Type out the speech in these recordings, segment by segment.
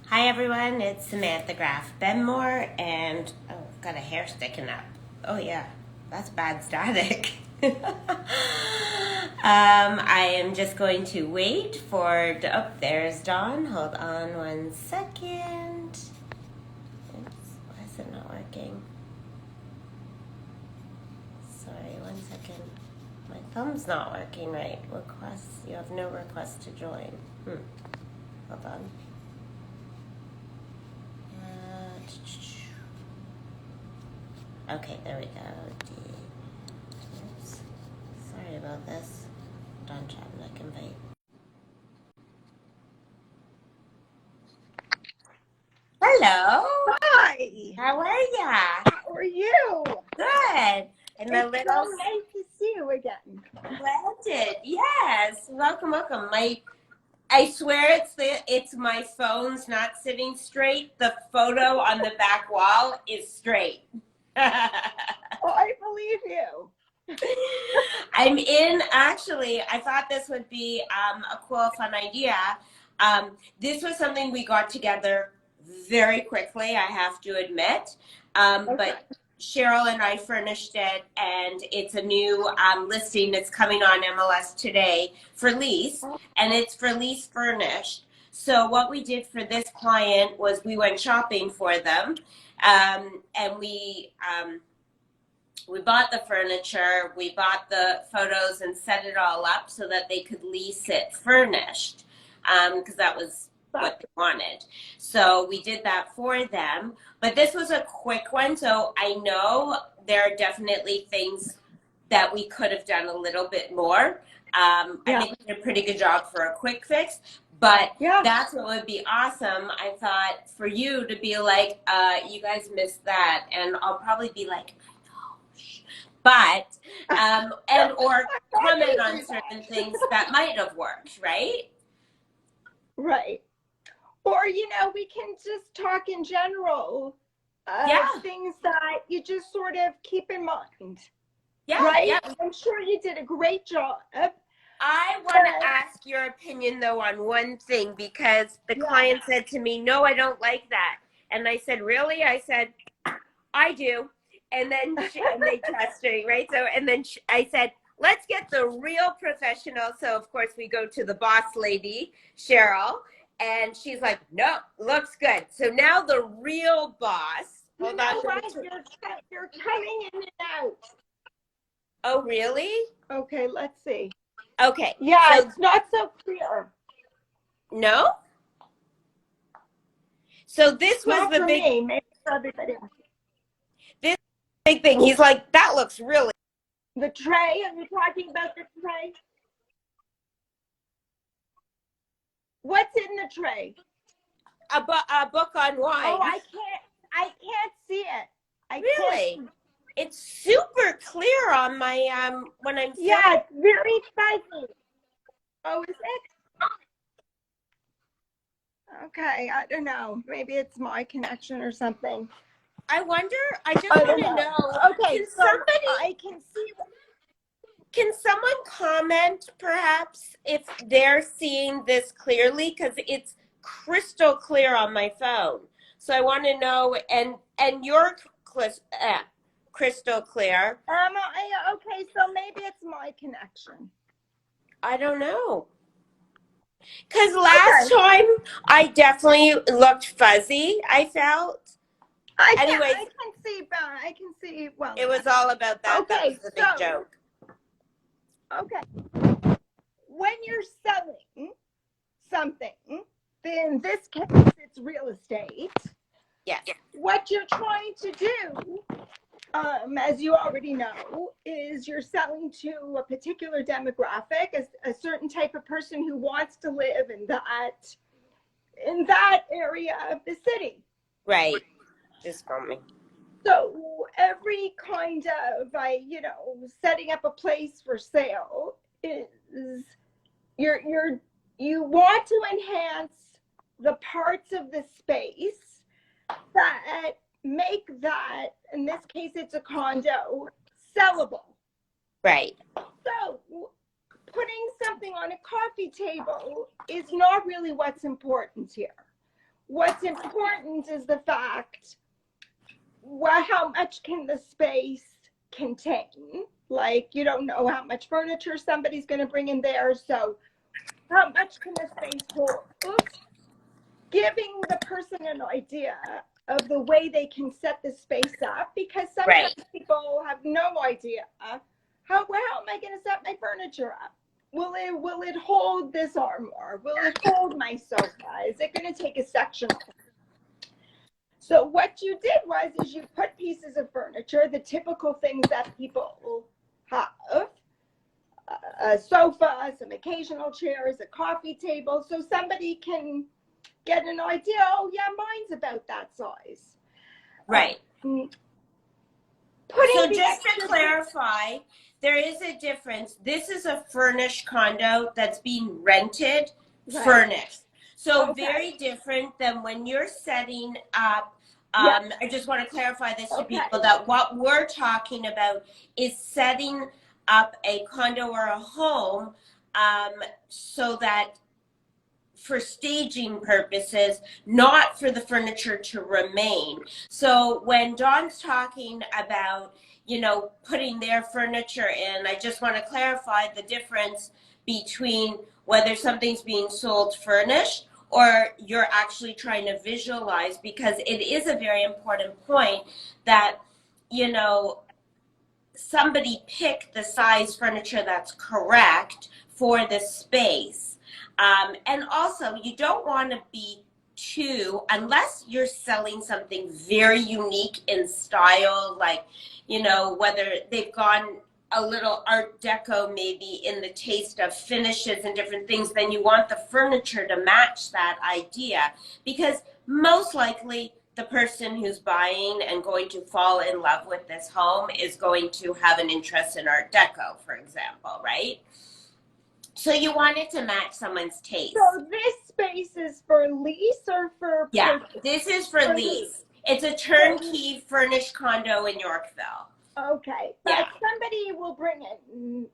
Hi everyone, it's Samantha Graff Benmore, and got a hair sticking up. Oh yeah, that's bad static. I am just going to wait for. Oh, there's Dawn. Hold on 1 second. Oops, why is it not working? Sorry, 1 second. My thumb's not working right. Requests. You have no request to join. Hold on. Okay, there we go. Oops. Sorry about this. Don Chapnick invite. Hello. Hi. How are ya? How are you? Good. And a It's little so nice to see you again. splendid. Yes. Welcome, welcome. I swear it's my phone's not sitting straight. The photo on the back wall is straight. Oh, I believe you. Actually, I thought this would be a cool, fun idea. This was something we got together very quickly, I have to admit. Okay. But Cheryl and I furnished it, and it's a new listing that's coming on MLS today for lease, and it's for lease furnished. So what we did for this client was we went shopping for them, and we bought the furniture, we bought the photos and set it all up so that they could lease it furnished, because that was what they wanted. So we did that for them. But this was a quick one, so I know there are definitely things that we could have done a little bit more. I think we did a pretty good job for a quick fix. But that's what would be awesome. I thought for you to be like, you guys missed that. And I'll probably be like, but and or comment on certain things that might have worked, right? Right. Or, we can just talk in general of things that you just sort of keep in mind. Yeah. Right? Yeah. I'm sure you did a great job. I want to ask your opinion though on one thing, because the client said to me, "No, I don't like that," and I said, "Really?" I said, "I do." And then and they trust me, right? So and then I said, "Let's get the real professional." So of course we go to the boss lady, Cheryl, and she's like, "No, looks good." So now the real boss. Hold on. You're coming in and out. Oh, really? Okay, let's see. Okay. Yeah, so, it's not so clear. No? So this was not the for big me, maybe for everybody else. This big thing. He's like, "That looks really." The tray? Are you talking about the tray? What's in the tray? A book on wine. Oh, I can't see it. Really? It's super clear on my when I'm filming. Yeah, it's very fuzzy. Oh, is it? Okay, I don't know. Maybe it's my connection or something. I wonder. I just want to know. Okay, can so somebody? I can see. Can someone comment, perhaps, if they're seeing this clearly? Because it's crystal clear on my phone. So I want to know. And you're crystal clear. Okay, so maybe it's my connection. I don't know. Because last time I definitely looked fuzzy, I felt. Anyways, I can see well. It was all about that. Okay, that was the big joke. Okay. When you're selling something, in this case it's real estate. Yes. What you're trying to do, as you already know, is you're selling to a particular demographic, a certain type of person who wants to live in that area of the city. Right. Just for me. So every kind of, setting up a place for sale is you want to enhance the parts of the space that make that, in this case it's a condo, sellable. Right. So putting something on a coffee table is not really what's important here. what's important is the fact, well, how much can the space contain? Like, you don't know how much furniture somebody's going to bring in there, so how much can the space hold? Giving the person an idea of the way they can set the space up, because sometimes people have no idea how am I going to set my furniture up? Will it hold this armoire? Will it hold my sofa? Is it going to take a section? So what you did is you put pieces of furniture, the typical things that people have, a sofa, some occasional chairs, a coffee table, so somebody can get an idea, oh yeah, mine's about that size. Right. So just to clarify, there is a difference. This is a furnished condo that's being rented, furnished. So very different than when you're setting up. I just want to clarify this to people, that what we're talking about is setting up a condo or a home so that for staging purposes, not for the furniture to remain. So when Dawn's talking about, you know, putting their furniture in, I just want to clarify the difference between whether something's being sold furnished or you're actually trying to visualize, because it is a very important point that, you know, somebody pick the size furniture that's correct for the space. And also, you don't want to be too, unless you're selling something very unique in style, like, you know, whether they've gone a little Art Deco maybe in the taste of finishes and different things, then you want the furniture to match that idea, because most likely the person who's buying and going to fall in love with this home is going to have an interest in Art Deco, for example, right? So you want it to match someone's taste. So this space is for lease or for purchase? This is for lease. It's a turnkey furnished condo in Yorkville. Okay, but somebody will bring in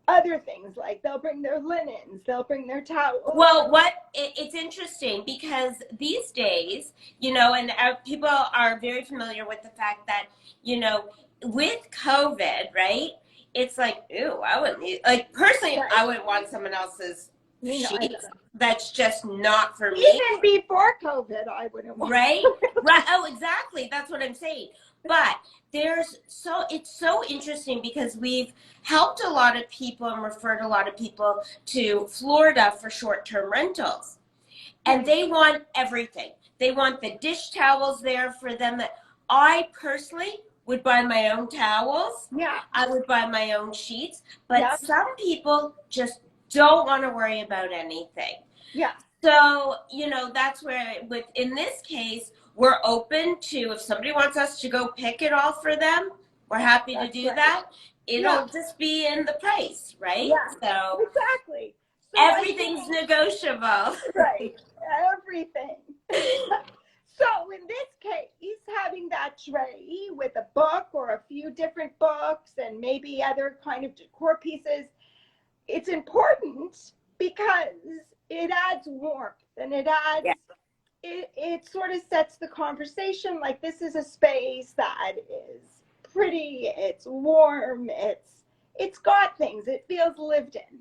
other things, like they'll bring their linens, they'll bring their towels. Well, it's interesting because these days, you know, and people are very familiar with the fact that, you know, with COVID, right? It's like, ooh, I wouldn't, like, personally, I wouldn't want someone else's sheets. That's just not for me. Even before COVID, I wouldn't want. Right? Oh, exactly. That's what I'm saying. But it's so interesting because we've helped a lot of people and referred a lot of people to Florida for short-term rentals. And they want everything. They want the dish towels there for them. I personally would buy my own towels. Yeah. I would buy my own sheets. But some people just don't want to worry about anything. Yeah. So, you know, that's where in this case, we're open to, if somebody wants us to go pick it all for them, we're happy to do that. It'll just be in the price, right? Yeah. So exactly. So everything's negotiable. Right. Everything. So in this case, having that tray with a book or a few different books and maybe other kind of decor pieces, it's important because it adds warmth and it adds, it sort of sets the conversation, like this is a space that is pretty, it's warm, it's got things, it feels lived in.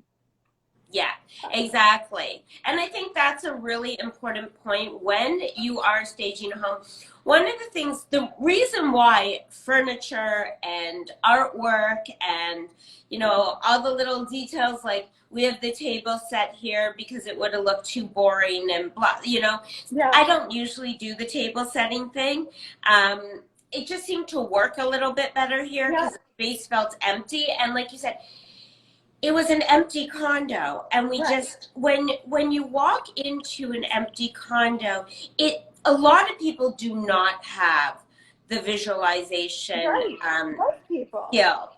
Yeah, exactly. And I think that's a really important point when you are staging a home. One of the things, the reason why furniture and artwork and, you know, all the little details, like we have the table set here because it would have looked too boring and blah, you know. I don't usually do the table setting thing. It just seemed to work a little bit better here because the space felt empty. And like you said, it was an empty condo, and we just, when you walk into an empty condo, a lot of people do not have the visualization skill.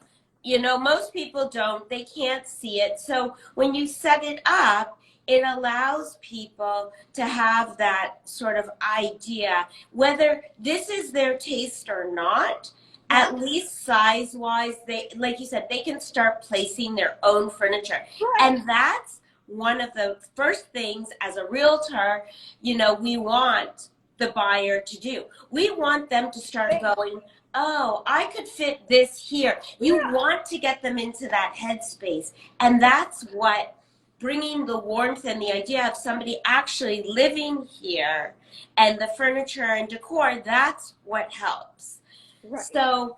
You know, most people don't, they can't see it. So when you set it up, it allows people to have that sort of idea, whether this is their taste or not. At least size-wise, they, like you said, they can start placing their own furniture. And that's one of the first things as a realtor, we want the buyer to do. We want them to start going, oh, I could fit this here. You want to get them into that headspace. And that's what bringing the warmth and the idea of somebody actually living here and the furniture and decor, that's what helps. Right. So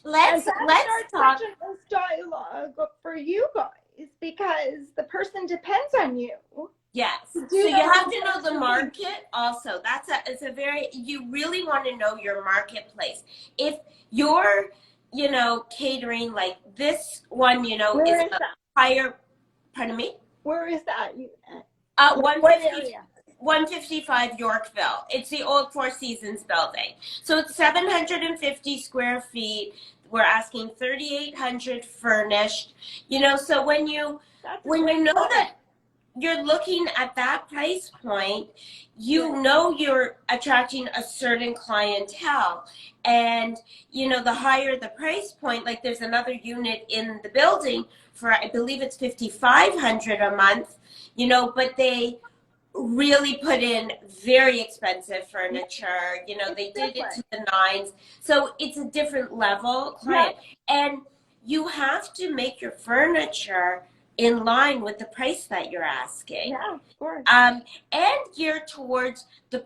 let's talk. Such a nice dialogue for you guys because the person depends on you. Yes. So you have to know the market also. You really want to know your marketplace. If you're, catering like this one, is a higher, pardon me? Where is that? 155 Yorkville. It's the old Four Seasons building. So it's 750 square feet. We're asking 3,800 furnished. So when you know that you're looking at that price point, you're attracting a certain clientele. And, the higher the price point, like there's another unit in the building for, I believe it's 5,500 a month, but they really put in very expensive furniture. They did it to the nines. So it's a different level client. And you have to make your furniture in line with the price that you're asking. Yeah, of course. And geared towards the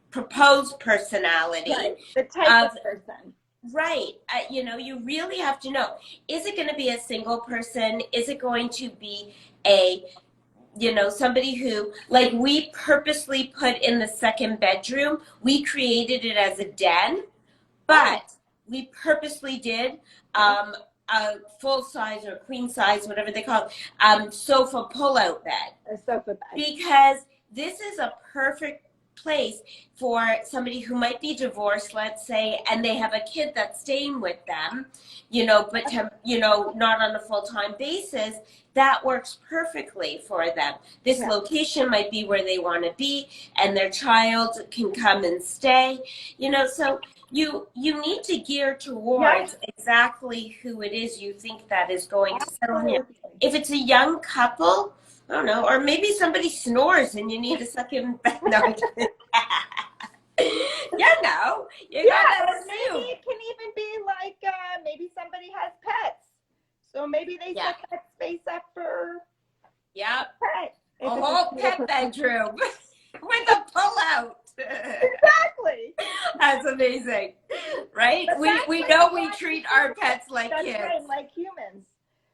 proposed personality. Right. The type of person. Right. You really have to know, is it going to be a single person? Is it going to be somebody who, like, we purposely put in the second bedroom, we created it as a den, but we purposely did a full size or queen size, whatever they call it, sofa pull-out bed. A sofa bed. Because this is a perfect place for somebody who might be divorced, let's say, and they have a kid that's staying with them, but not on a full-time basis. That works perfectly for them. This location might be where they want to be, and their child can come and stay. So you need to gear towards exactly who it is you think that is going to settle here. If it's a young couple, I don't know, or maybe somebody snores and you need a second bed. No, you gotta assume. Maybe it can even be like maybe somebody has pets, so maybe they set that space up for pets. A whole pet bedroom with a pull-out. Exactly. That's amazing, right? We treat our pets like kids, right, like humans.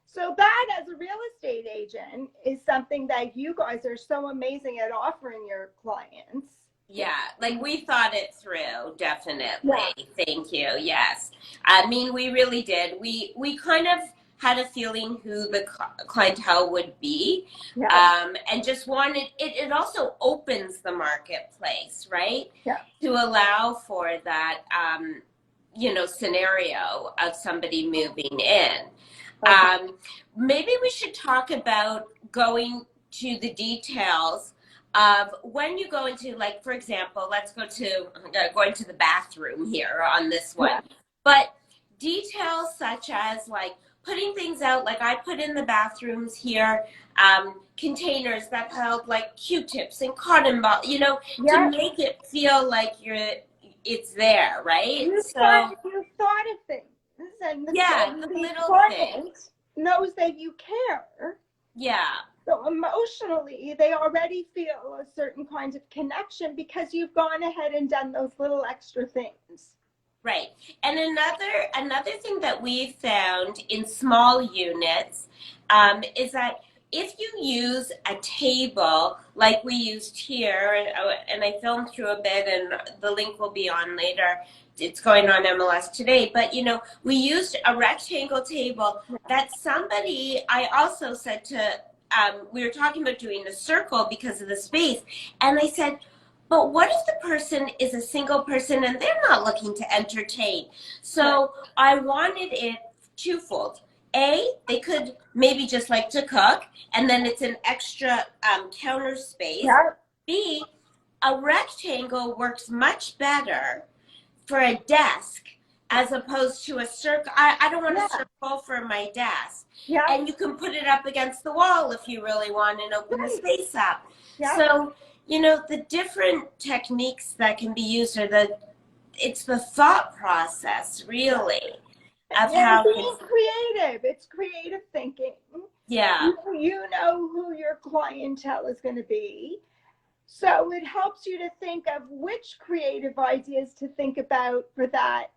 So that, as a real estate agent, is something that you guys are so amazing at offering your clients. Yeah, like we thought it through, definitely. Yeah. Thank you. Yes. I mean, we really did. We kind of had a feeling who the clientele would be, and just wanted it also opens the marketplace, right? Yeah. To allow for that, scenario of somebody moving in. Okay. Maybe we should talk about going to the details of when you go into, like, for example, let's go to going to the bathroom here on this one. Yeah. But details such as, like, putting things out, like I put in the bathrooms here, containers that held like Q-tips and cotton balls, to make it feel like it's there, right? You thought of things. And the little things. Knows that you care. Yeah. So emotionally, they already feel a certain kind of connection because you've gone ahead and done those little extra things. Right. And another thing that we found in small units is that if you use a table like we used here, and I filmed through a bit, and the link will be on later. It's going on MLS today, but we used a rectangle table that I also said to, we were talking about doing a circle because of the space, and I said, but what if the person is a single person and they're not looking to entertain? So I wanted it twofold. A, they could maybe just like to cook, and then it's an extra counter space. Yeah. B, a rectangle works much better for a desk as opposed to a circle. I don't want a Yeah. circle for my desk. Yeah. And you can put it up against the wall if you really want and open the Right. space up. Yeah. So, you know, the different techniques that can be used are it's the thought process, really, of And how being things, creative. It's creative thinking. yeah, You know who your clientele is going to be. So it helps you to think of which creative ideas to think about for that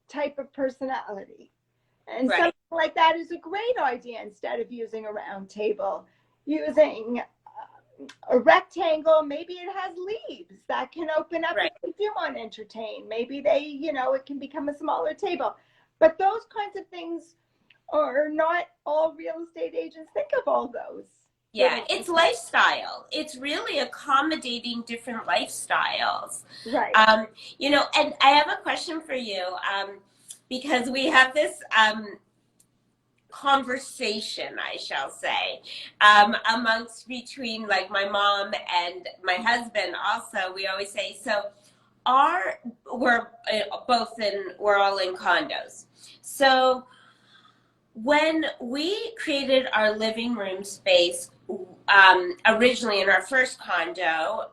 type of personality. And right, something like that is a great idea instead of using a round table. Using a rectangle, maybe it has leaves that can open up right. if you do want to entertain. Maybe it can become a smaller table. But those kinds of things are not all real estate agents think of all those Yeah, little it's lifestyle. It's really accommodating different lifestyles. right. Um, you know, and I have a question for you, because we have this conversation, I shall say, amongst between like my mom and my husband. Also, we always say, so our we're all in condos. So when we created our living room space, originally in our first condo,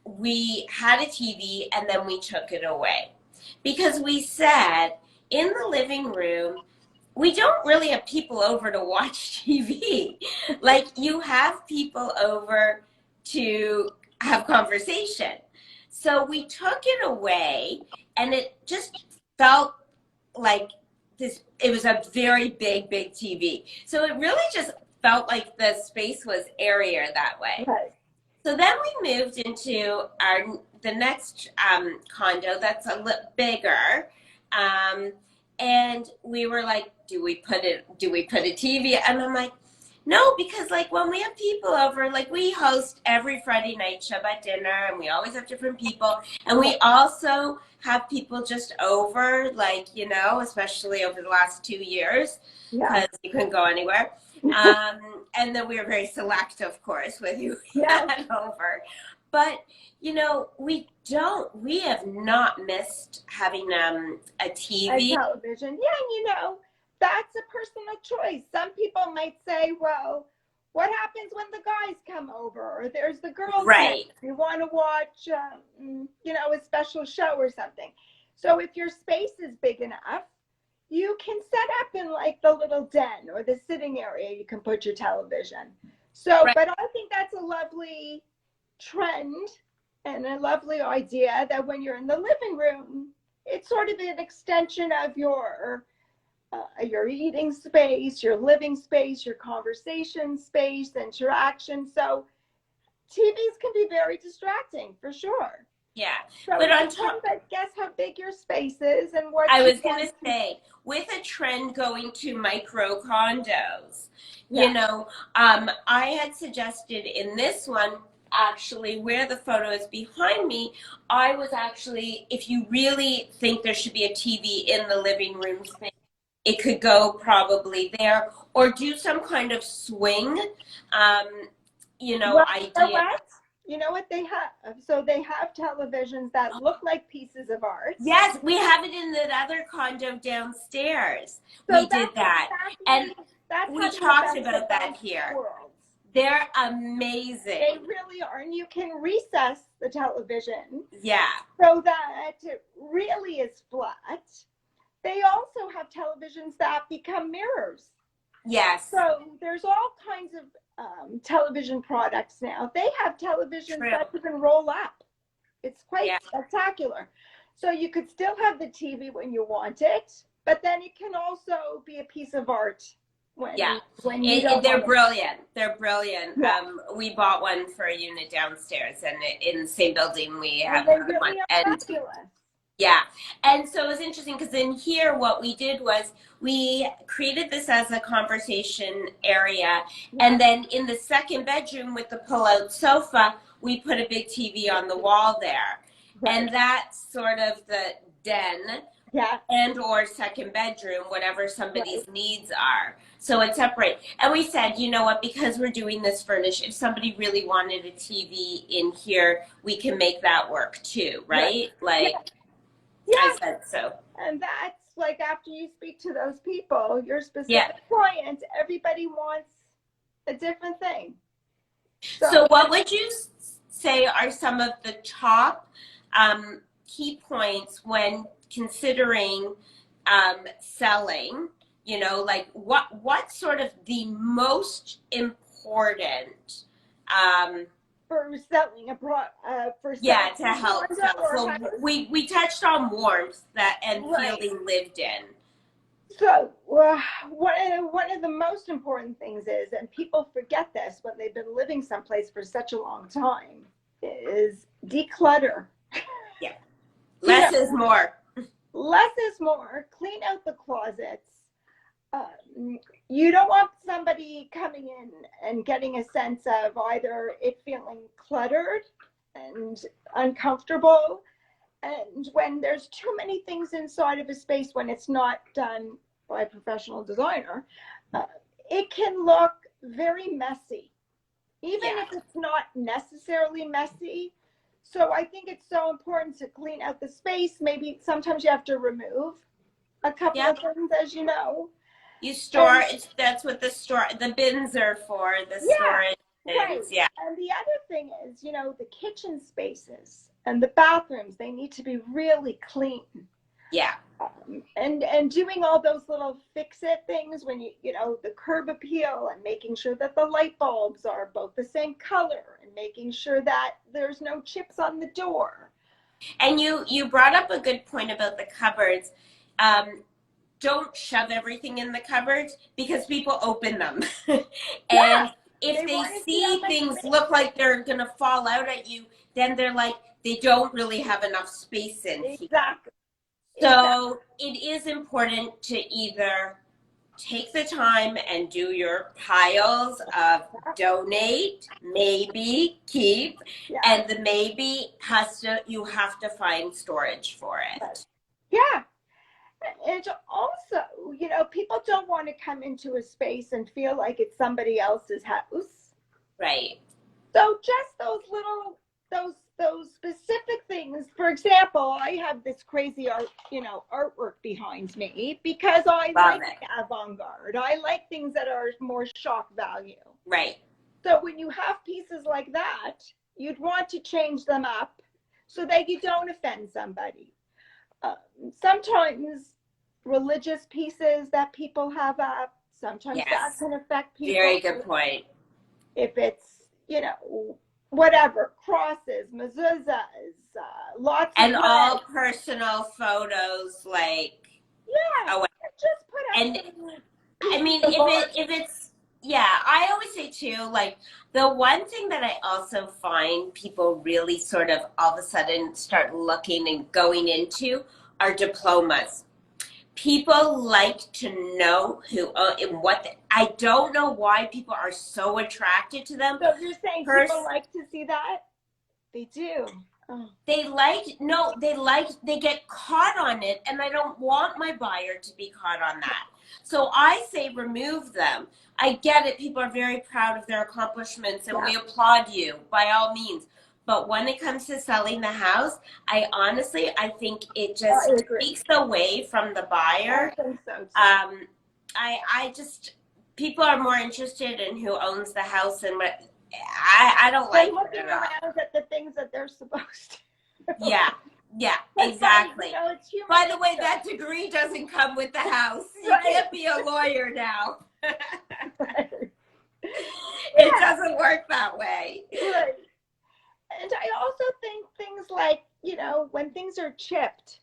we had a TV and then we took it away because we said in the living room, we don't really have people over to watch TV. Like you have people over to have conversation. So we took it away and it just felt like it was a very big TV. So it really just felt like the space was airier that way. Right. So then we moved into the next condo that's a little bigger, and we were like, do we put a TV? And I'm like, no, because like when we have people over, like we host every Friday night Shabbat dinner, and we always have different people, and we also have people just over, like especially over the last 2 years, Yeah. because you couldn't go anywhere. And then we were very select, of course, with who we Yeah. had over. But we have not missed having a A TV. television. Yeah, and that's a personal choice. Some people might say, well, what happens when the guys come over or there's the girls Right. you want to watch a special show or something. So if your space is big enough, you can set up in like the little den or the sitting area, you can put your television. So Right. but I think that's a lovely trend and a lovely idea that when you're in the living room, it's sort of an extension of your eating space, your living space, your conversation space, interaction. So TVs can be very distracting for sure. Yeah. So But it on depends, top, I guess, how big your space is and what I you was going want. to say, with a trend going to micro condos, Yeah. I had suggested in this one, actually, where the photo is behind me, I was actually, if you really think there should be a TV in the living room space, it could go probably there, or do some kind of swing, um, Well, idea. you know what they have? So they have televisions that look like pieces of art. Yes, we have it in the other condo downstairs. So We did that. And that's we having talked the best about of that both here. worlds. They're They amazing. really are, and you can recess the television Yeah. so that it really is flat. They also have televisions that become mirrors. Yes. So there's all kinds of television products now. They have televisions True. that even roll up. It's quite Yeah. spectacular. So you could still have the TV when you want it, but then it can also be a piece of art when Yeah. you don't They're want it. brilliant. They're brilliant. Yeah. We bought one for a unit downstairs, and in the same building we And have they another one. really are And fabulous. yeah. And so it was interesting because in here, what we did was we created this as a conversation area. And then in the second bedroom with the pull-out sofa, we put a big TV on the wall there. Right. And that's sort of the den Yeah. and or second bedroom, whatever somebody's needs are. So it's separate. And we said, you know what, because we're doing this furnished, if somebody really wanted a TV in here, we can make that work too, right? Like, I Yeah. said so. And that's like after you speak to those people, your Yeah. specific client, everybody wants a different thing. So, So what would you say are some of the top key points when considering selling? You know, like what's sort of the most important? Um, for selling for yeah, selling to a help condo sell. or So house, we touched on warmth that and right? feeling lived in. So one of the most important things is, and people forget this when they've been living someplace for such a long time, is declutter. Yeah, You know, less is more. less is more. Clean out the closets. You don't want somebody coming in and getting a sense of either it feeling cluttered and uncomfortable. And when there's too many things inside of a space, when it's not done by a professional designer, uh, it can look very messy, even Yeah, if it's not necessarily messy. So I think it's so important to clean out the space. Maybe sometimes you have to remove a couple yeah. of things, as you know. You store And it's that's what the bins are for, the yeah, storage right. bins. Yeah. And the other thing is, the kitchen spaces and the bathrooms, they need to be really clean. Yeah. And doing all those little fix it things when the curb appeal and making sure that the light bulbs are both the same color and making sure that there's no chips on the door. And you brought up a good point about the cupboards. Um, don't shove everything in the cupboards because people open them. Yeah, And if they they want to see how see much things space. look like they're gonna fall out at you, then they're like, they don't really have enough space in here. Exactly. Exactly. So it is important to either take the time and do your piles of donate, maybe keep, Yeah. and the maybe you have to find storage for it. Yeah. And also, people don't want to come into a space and feel like it's somebody else's house. Right. So just those specific things. For example, I have this crazy artwork behind me because I Love like it. avant-garde. I like things that are more shock value. Right. So when you have pieces like that, you'd want to change them up so that you don't offend somebody. Sometimes religious pieces that people have up, sometimes that Yes. can affect people. Very good point. If it's, whatever, crosses, mezuzahs, lots of And all bread. personal photos, like, Yeah, oh, just put up and some I pieces mean, of art. if it's yeah, I always say too, like the one thing that I also find people really sort of all of a sudden start looking and going into are diplomas. People like to know who and what I don't know why people are so attracted to them. So you're saying people First, like to see that? They do. Oh, they get caught on it, and I don't want my buyer to be caught on that. So I say remove them. I get it, people are very proud of their accomplishments and yeah, we applaud you by all means, but when it comes to selling the house, I think it I just agree. takes away from the I buyer. think so too. I just People are more interested in who owns the house and what. I don't They're like it looking at all. around at the things that they're supposed to. Yeah, yeah, But exactly. it's human By the way, nature. that degree doesn't come with the house. You Right. can't be a lawyer now. Right. It Yeah, doesn't work that way. right. And I also think things like, when things are chipped,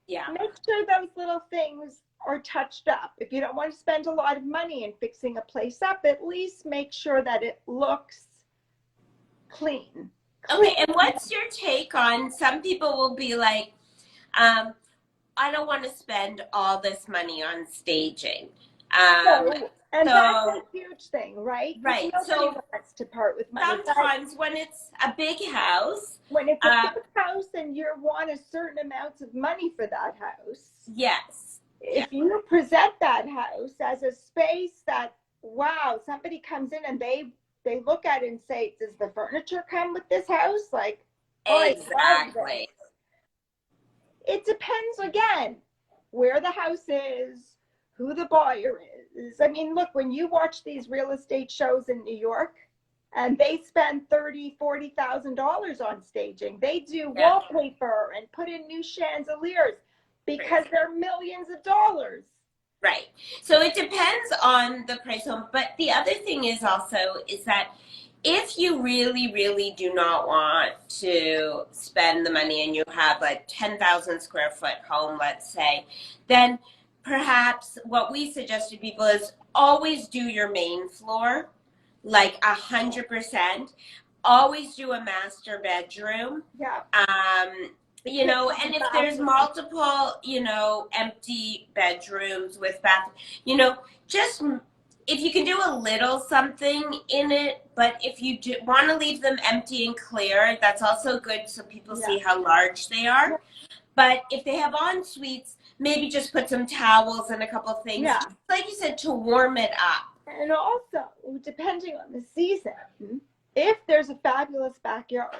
Yeah, make sure those little things are touched up. If you don't want to spend a lot of money in fixing a place up, at least make sure that it looks clean. okay, Clean. and what's your take on some people will be like, um, I don't want to spend all this money on staging. Um, And that's a so, huge thing, right? Because right. nobody So wants to part with money. But sometimes when it's a big house, when it's a uh, big house and you want a certain amount of money for that house, yes. Yeah. if you present that house as a space that, wow, somebody comes in and they look at it and say, does the furniture come with this house? Like, oh, I love this. Exactly. It depends again where the house is, who the buyer is. I mean, look, when you watch these real estate shows in New York and they spend $30,000-$40,000 on staging, they do Yeah. wallpaper and put in new chandeliers because Right. they're millions of dollars. Right. So it depends on the price home. But the other thing is also is that if you really, really do not want to spend the money and you have a 10,000 square foot home, let's say, then perhaps what we suggest to people is always do your main floor, like 100%. Always do a master bedroom. Yeah. And if there's multiple, empty bedrooms with bath, just if you can do a little something in it, but if you do want to leave them empty and clear, that's also good so people see how large they are. But if they have en suites, maybe just put some towels and a couple of things, like you said, to warm it up. And also, depending on the season, if there's a fabulous backyard,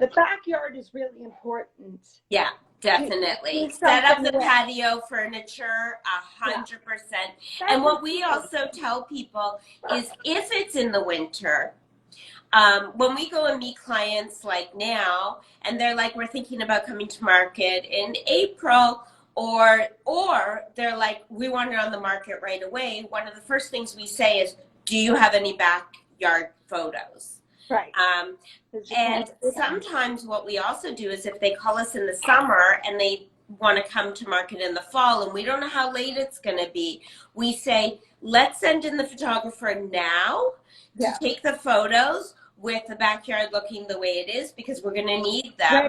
the backyard is really important. Yeah, definitely. Set up the patio furniture 100%. And what we also tell people is if it's in the winter, when we go and meet clients like now, and they're like, we're thinking about coming to market in April, or they're like, we want it on the market right away. One of the first things we say is, do you have any backyard photos? Right. And sometimes what we also do is if they call us in the summer and they want to come to market in the fall and we don't know how late it's going to be, we say, let's send in the photographer now to take the photos with the backyard looking the way it is, because we're going to need them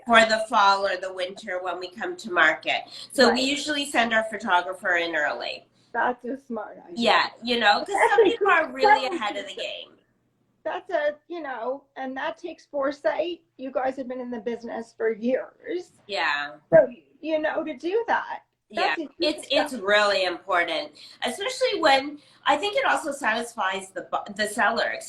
for the fall or the winter when we come to market. So we usually send our photographer in early. That's a smart idea. Yeah, because some people are really ahead of the game. That's and that takes foresight. You guys have been in the business for years. Yeah. So, to do that. It's really important, especially when I think it also satisfies the seller,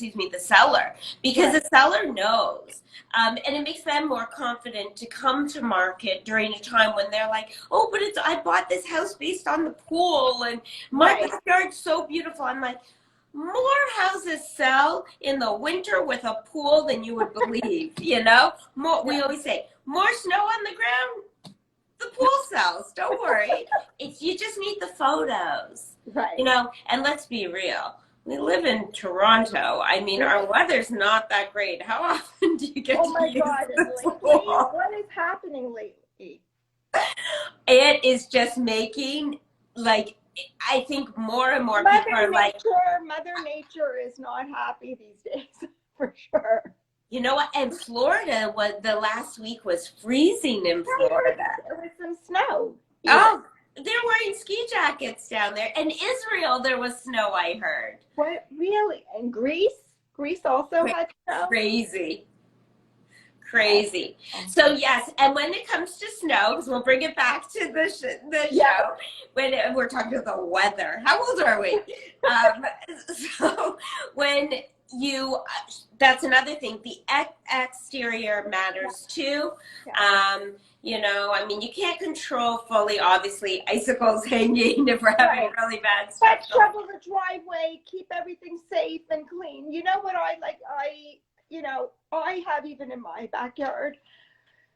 because the seller knows, and it makes them more confident to come to market during a time when they're like, oh, but I bought this house based on the pool and my backyard's so beautiful. I'm like, more houses sell in the winter with a pool than you would believe. More. We always say more snow on the ground. The pool sells. Don't worry. You just need the photos. Right. And let's be real. We live in Toronto. I mean, our weather's not that great. How often do you get to use the pool? What is happening lately? It is just making, I think more and more people are like... Mother Nature is not happy these days, for sure. You know what? And Florida the last week was freezing in Florida. There was some snow. Oh, they're wearing ski jackets down there. In Israel, there was snow, I heard. What? Really? And Greece? Greece also had snow? Crazy. So, yes, and when it comes to snow, because we'll bring it back to the show, when we're talking about the weather. How old are we? So when that's another thing. The exterior matters too. I mean, you can't control fully, obviously, icicles hanging if we're having really bad stuff. But shovel the driveway, keep everything safe and clean. You know what I like? I have even in my backyard.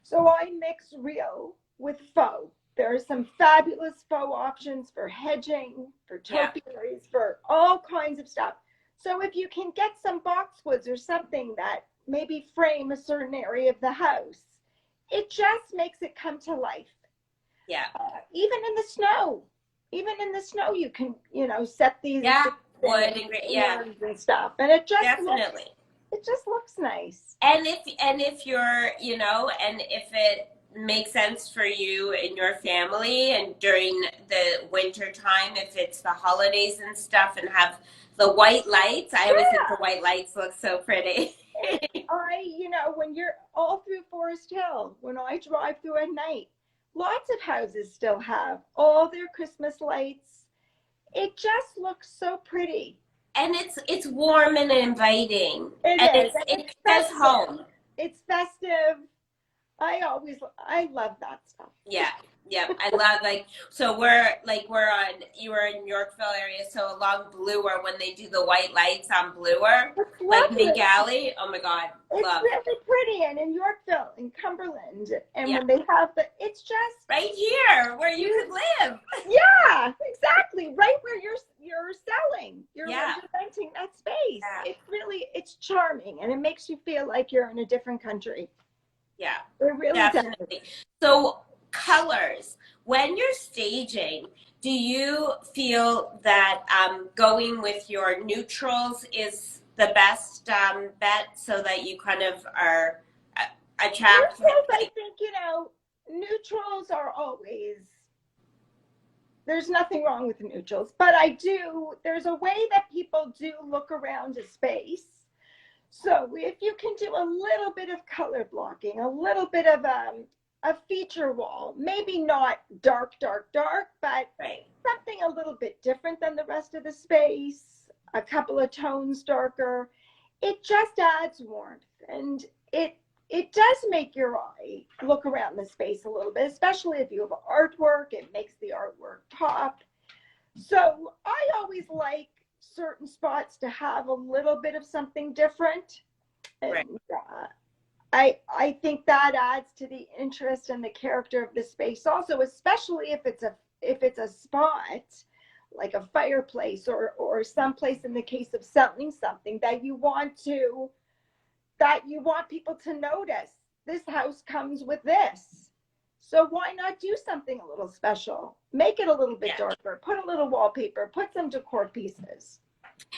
So I mix real with faux. There are some fabulous faux options for hedging, for topiaries, for all kinds of stuff. So if you can get some boxwoods or something that maybe frame a certain area of the house, it just makes it come to life. Yeah. Even in the snow, you can, set these wood and stuff, and it just definitely looks nice. And if you're, and if it makes sense for you and your family, and during the winter time, if it's the holidays and stuff, and have the white lights. I always think the white lights look so pretty. When you're all through Forest Hill, when I drive through at night, lots of houses still have all their Christmas lights. It just looks so pretty. And it's warm and inviting. It is. It says home. It's festive. I love that stuff. Yeah. Yeah, I love so you were in Yorkville area, so along Bloor when they do the white lights on Bloor, It's like lovely. Mid Galley. Oh my God, It's love. really pretty, and in Yorkville, in Cumberland, and Yeah, when they have it's just right here where you could live. yeah, exactly, right where you're selling, Yeah, you're renting that space. yeah, It's charming, and it makes you feel like you're in a different country. yeah, It really does. definitely. So colors, when you're staging, do you feel that going with your neutrals is the best bet so that you kind of are attract Neutrals, I like think, neutrals are always, there's nothing wrong with the neutrals, but there's a way that people do look around a space. So if you can do a little bit of color blocking, a little bit of a feature wall, maybe not dark, dark, dark, but right. something a little bit different than the rest of the space, a couple of tones darker, it just adds warmth, and it does make your eye look around the space a little bit, especially if you have artwork. It makes the artwork pop. So I always like certain spots to have a little bit of something different. And Right. I think that adds to the interest and the character of the space also, especially if it's a spot like a fireplace or someplace, in the case of selling something, that you want people to notice. This house comes with this. So why not do something a little special? Make it a little bit darker, put a little wallpaper, put some decor pieces.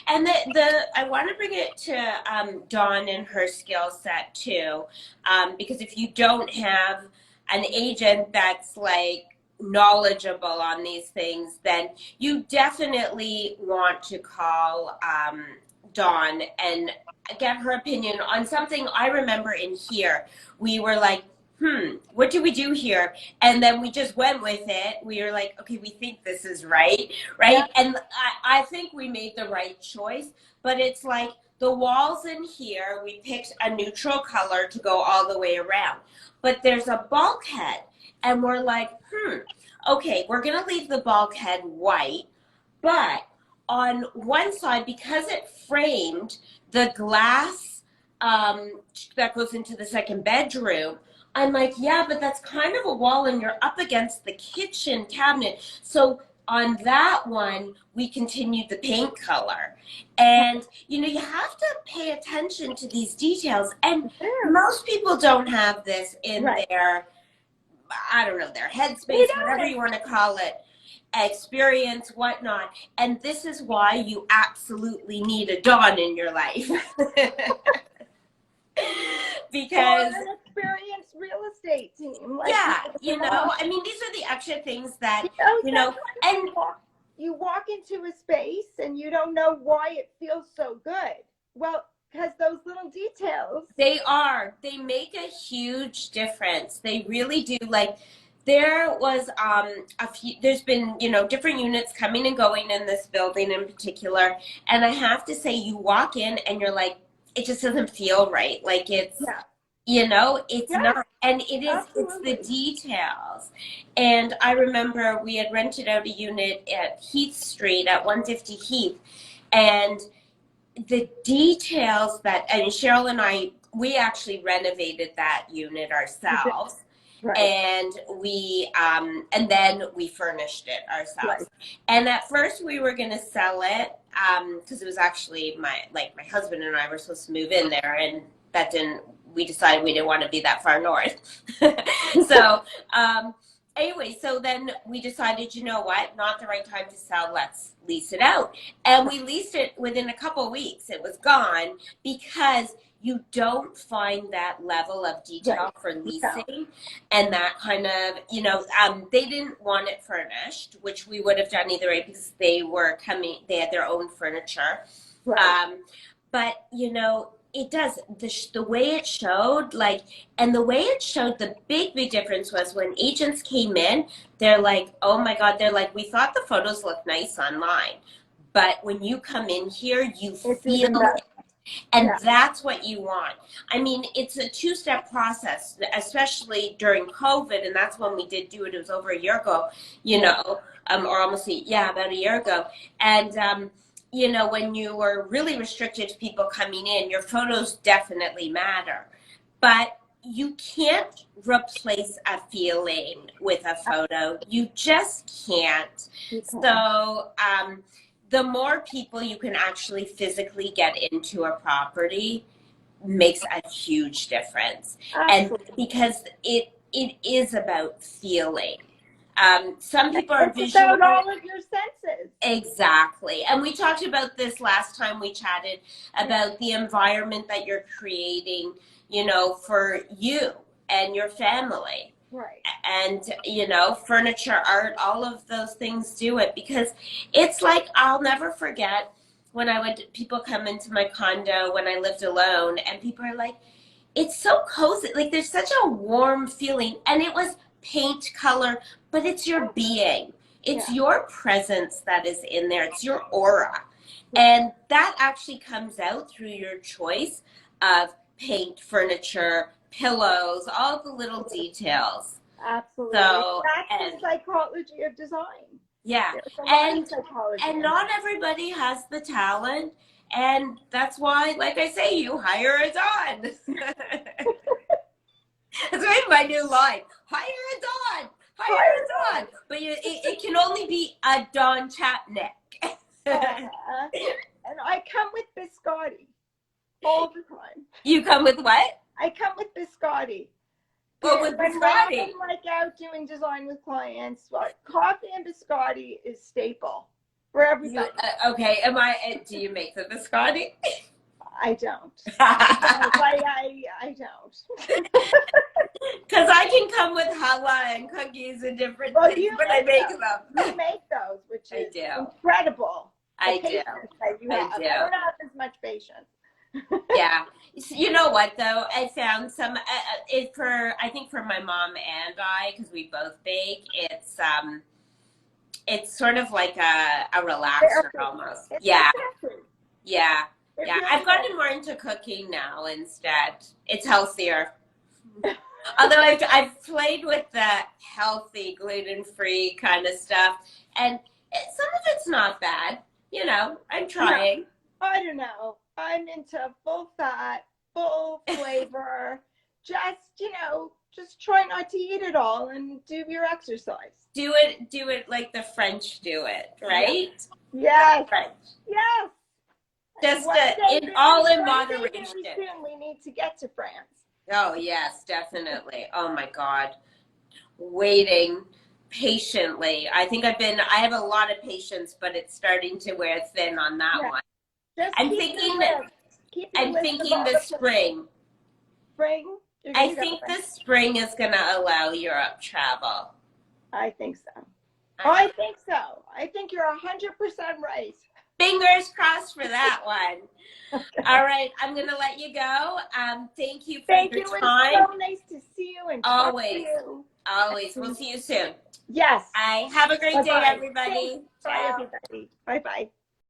And I want to bring it to Dawn and her skill set too, because if you don't have an agent that's like knowledgeable on these things, then you definitely want to call Dawn and get her opinion on something. I remember in here, we were like, what do we do here? And then we just went with it. We were like, okay, we think this is right, right? Yeah. And I think we made the right choice, but it's like the walls in here, we picked a neutral color to go all the way around. But there's a bulkhead, and we're like, okay, we're going to leave the bulkhead white, but on one side, because it framed the glass that goes into the second bedroom, I'm like, yeah, but that's kind of a wall and you're up against the kitchen cabinet. So on that one, we continued the paint color. And, you have to pay attention to these details. And most people don't have this in their, I don't know, their headspace, whatever you want to call it, experience, whatnot. And this is why you absolutely need a Dawn in your life. Because an experienced real estate team. Like, yeah, these are the extra things that, and you walk into a space and you don't know why it feels so good. Well, because those little details. They make a huge difference. They really do. Like, there was there's been, different units coming and going in this building in particular. And I have to say, you walk in and you're like, it just doesn't feel right. Like it's, it's not, and it's the details. And I remember we had rented out a unit at Heath Street at 150 Heath, and the details and Cheryl and I, we actually renovated that unit ourselves. Right. And we and then we furnished it ourselves. Right. And at first we were going to sell it because it was actually my husband and I were supposed to move in there, and we decided we didn't want to be that far north. So anyway, so then we decided, you know what, not the right time to sell, let's lease it out. And we leased it within a couple of weeks. It was gone because you don't find that level of detail for leasing, and that kind of, they didn't want it furnished, which we would have done either way because they had their own furniture. Right. But, it does, the way it showed, and the way it showed, the big difference was when agents came in, they're like, oh my God, they're like, we thought the photos looked nice online, but when you come in here, you feel it. And Yeah. that's what you want. I mean, it's a two-step process, especially during COVID, and that's when we did do it. It was over a year ago, or almost, about a year ago. And, when you were really restricted to people coming in, your photos definitely matter. But you can't replace a feeling with a photo. You just can't. Okay. So, the more people you can actually physically get into a property makes a huge difference. Absolutely. And because it is about feeling. Some people are It's visual. about all of your senses. Exactly. And we talked about this last time we chatted about the environment that you're creating, for you and your family. Right. And, furniture, art, all of those things do it, because it's like, I'll never forget when people come into my condo when I lived alone, and people are like, it's so cozy. Like, there's such a warm feeling. And it was paint color, but it's your being. It's your presence that is in there. It's your aura. And that actually comes out through your choice of paint, furniture, pillows, all the little details. Absolutely. So, That's the psychology of design. Yeah. There's a lot of psychology And in not it. everybody has the talent. And that's why, like I say, you hire a Dawn. That's my new line. Hire a Dawn. Hire a Dawn. But it can only be a Dawn Chapnick. And I come with biscotti all the time. You come with what? I come with biscotti. Well, with When biscotti. I'm like out doing design with clients, coffee and biscotti is staple for everybody. Okay. Do you make the biscotti? I don't. I don't. Because I can come with challah and cookies and different things, but I make them. You make those, which I is do. incredible. I do. I don't have as much patience. Yeah. You know what, though? I found some, I think for my mom and I, because we both bake, it's sort of like a relaxer almost. Yeah. I've gotten more into cooking now instead. It's healthier. Although I've played with the healthy, gluten-free kind of stuff, and some of it's not bad. I'm trying. No, I don't know. I'm into full fat, full flavor. Just try not to eat it all and do your exercise. Do it like the French do it, right? Yes. French. Yes. Just in moderation. Very soon we need to get to France. Oh yes, definitely. Oh my God, waiting patiently. I think I have a lot of patience, but it's starting to wear thin on that one. I'm thinking the spring. Spring? I think the spring is going to allow Europe travel. I think so. I think so. I think you're 100% right. Fingers crossed for that one. Okay. All right, I'm going to let you go. Thank you for your time. It's so nice to see you and talk to you. Always. We'll see you soon. Yes. Have a great day, everybody. Bye, everybody. Bye-bye.